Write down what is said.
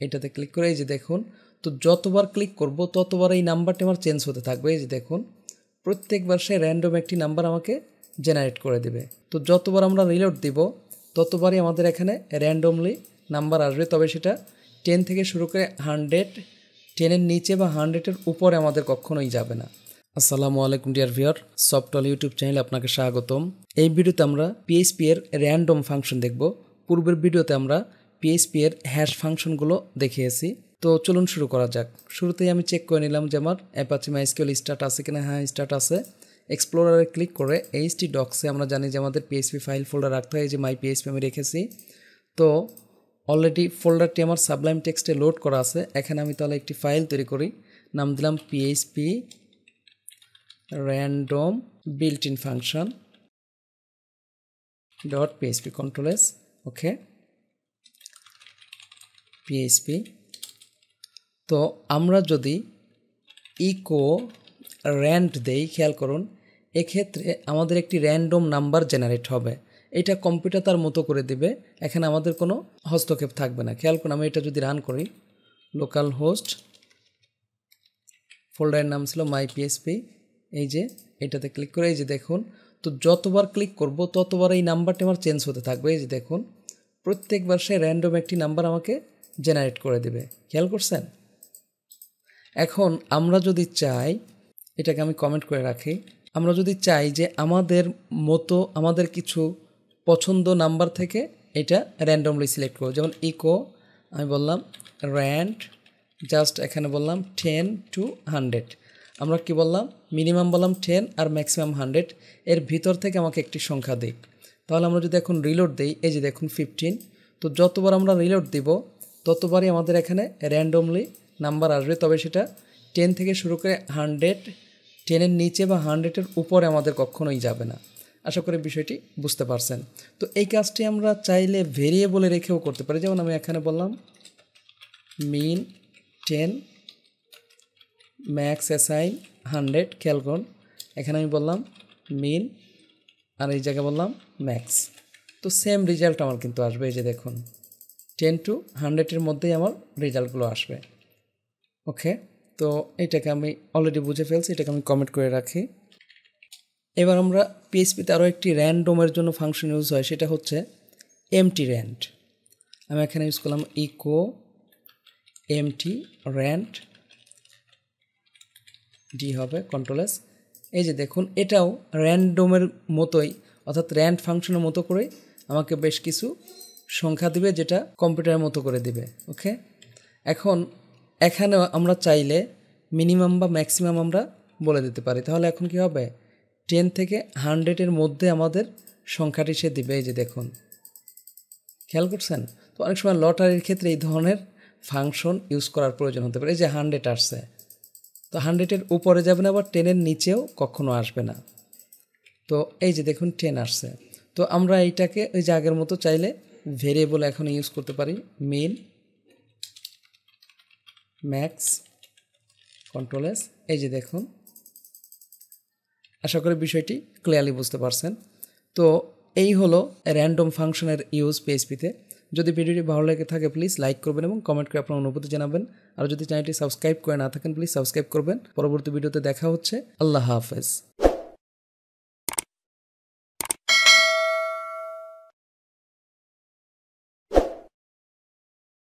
এটাতে ক্লিক করে এই যে দেখুন, তো যতবার ক্লিক করব ততবার এই নাম্বারটি আমার চেঞ্জ হতে থাকবে। এই যে দেখুন, প্রত্যেকবার সে র্যান্ডম একটি নাম্বার আমাকে জেনারেট করে দেবে। তো যতবার আমরা রিলোড দিব ততবারই আমাদের এখানে র্যান্ডমলি নাম্বার আসবে, তবে সেটা 10 থেকে শুরু করে 100, 10-এর নিচে বা 100-এর উপরে আমাদের কখনোই যাবে না। আসসালামু আলাইকুম ডিয়ার ভিউয়ার, সফটওয়্যার ইউটিউব চ্যানেলে আপনাকে স্বাগতম। এই ভিডিওতে আমরা পিএইচপি এর র্যান্ডম ফাংশন দেখব। পূর্বের ভিডিওতে আমরা পিএইচপি এর হ্যাশ ফাংশনগুলো দেখিয়েছি। তো চলুন শুরু করা যাক। শুরুতেই আমি চেক করে নিলাম যে আমার অ্যাপাচি মাইস্কুয়েল স্টার্ট আছে কিনা। হ্যাঁ, স্টার্ট আছে। এক্সপ্লোরারে ক্লিক করে htdocsে আমরা জানি যে আমাদের পিএইচপি ফাইল ফোল্ডার রাখতে হয়। এই যে মাই পিএইচপি আমি রেখেছি। তো অলরেডি ফোল্ডারটি আমার সাবলাইম টেক্সটে লোড করা আছে। এখানে আমি তাহলে একটি ফাইল তৈরি করি, নাম দিলাম PHP random built-in function .php control s ওকে php। তো আমরা যদি ইকো র্যান্ড দেই, খেয়াল করুন, এক্ষেত্রে আমাদের একটি র্যান্ডম নাম্বার জেনারেট হবে। এটা কম্পিউটার তার মতো করে দেবে, এখানে আমাদের কোনো হস্তক্ষেপ থাকবে না। খেয়াল করুন, আমি এটা যদি রান করি, লোকাল হোস্ট, ফোল্ডারের নাম ছিল মাই পিএইচপি, এই যে এটাতে ক্লিক করে এই যে দেখুন, তো যতবার ক্লিক করব ততবার এই নাম্বারটি আমার চেঞ্জ হতে থাকবে। এই যে দেখুন, প্রত্যেকবার সে র্যান্ডম একটি নাম্বার আমাকে জেনারেট করে দেবে। খেয়াল করছেন? এখন আমরা যদি চাই, এটাকে আমি কমেন্ট করে রাখি, আমরা যদি চাই যে আমাদের মতো আমাদের কিছু পছন্দ নাম্বার থেকে এটা র্যান্ডমলি সিলেক্ট করব, যেমন ইকো আমি বললাম র্যান্ড, জাস্ট এখানে বললাম 10 to 100, আমরা কি বললাম, মিনিমাম বললাম 10 আর ম্যাক্সিমাম 100, এর ভিতর থেকে আমাকে একটি সংখ্যা দিই। তাহলে আমরা যদি এখন রিলোড দিই, এই যে দেখুন 15, তো যতবার আমরা রিলোড দিব ততবারই আমাদের এখানে র্যান্ডমলি নাম্বার আসবে, তবে সেটা 10 থেকে শুরু করে 100, 10-এর নিচে বা 100-এর উপরে আমাদের কখনোই যাবে না। আশা করি বিষয়টি বুঝতে পারছেন। তো এই কাজটি আমরা চাইলে ভেরিয়েবলে রেখেও করতে পারি, যেমন আমি এখানে বললাম মিন 10, ম্যাক্স অ্যাসাইন 100, খেয়াল করুন, এখানে আমি বললাম মিন আর এই জায়গায় বললাম ম্যাক্স। তো সেম রেজাল্ট আমার কিন্তু আসবে। এই যে দেখুন 10 to 100-এর মধ্যেই আমার রেজাল্টগুলো আসবে। ওকে, তো এটাকে আমি অলরেডি বুঝে ফেলছি, এটাকে আমি কমেন্ট করে রাখি। এবার আমরা পিএইচপিতে আরও একটি র্যান্ডমের জন্য ফাংশন ইউজ হয়, সেটা হচ্ছে এমটি র্যান্ড। আমি এখানে ইউজ করলাম ইকো এমটি র্যান্ড, ডি হবে কন্ট্রোল এস। এই যে দেখুন, এটাও র্যান্ডমের মতোই, অর্থাৎ র্যান্ড ফাংশনের মতো করেই আমাকে বেশ কিছু সংখ্যা দিবে, যেটা কম্পিউটারের মতো করে দিবে। ওকে, এখন এখানেও আমরা চাইলে মিনিমাম বা ম্যাক্সিমাম আমরা বলে দিতে পারি। তাহলে এখন কি হবে, 10 থেকে 100-এর মধ্যে আমাদের সংখ্যাটি সে দিবে। এই যে দেখুন, খেয়াল করছেন? তো অনেক সময় লটারির ক্ষেত্রে এই ধরনের ফাংশন ইউজ করার প্রয়োজন হতে পারে। এই যে 100 আসছে, তো 100-এর উপরে যাবে না, আবার 10-এর নিচেও কখনো আসবে না। তো এই যে দেখুন 10 আসছে, তো আমরা এইটাকে ওই যে আগের মতো চাইলে ভেরিয়েবল এখন ইউজ করতে পারি, মিন ম্যাক্স কন্ট্রোল এস। এই যে দেখুন, আশা করি বিষয়টি ক্লিয়ারলি বুঝতে পারছেন। তো এই হলো র্যান্ডম ফাংশনের ইউজ পিএইচপিতে। যদি ভিডিওটি ভালো লেগে থাকে প্লিজ লাইক করবেন এবং কমেন্ট করে আপনার অনুভূতি জানাবেন। আর যদি চ্যানেলটি সাবস্ক্রাইব করে না থাকেন প্লিজ সাবস্ক্রাইব করবেন। পরবর্তী ভিডিওতে দেখা হচ্ছে। আল্লাহ হাফেজ।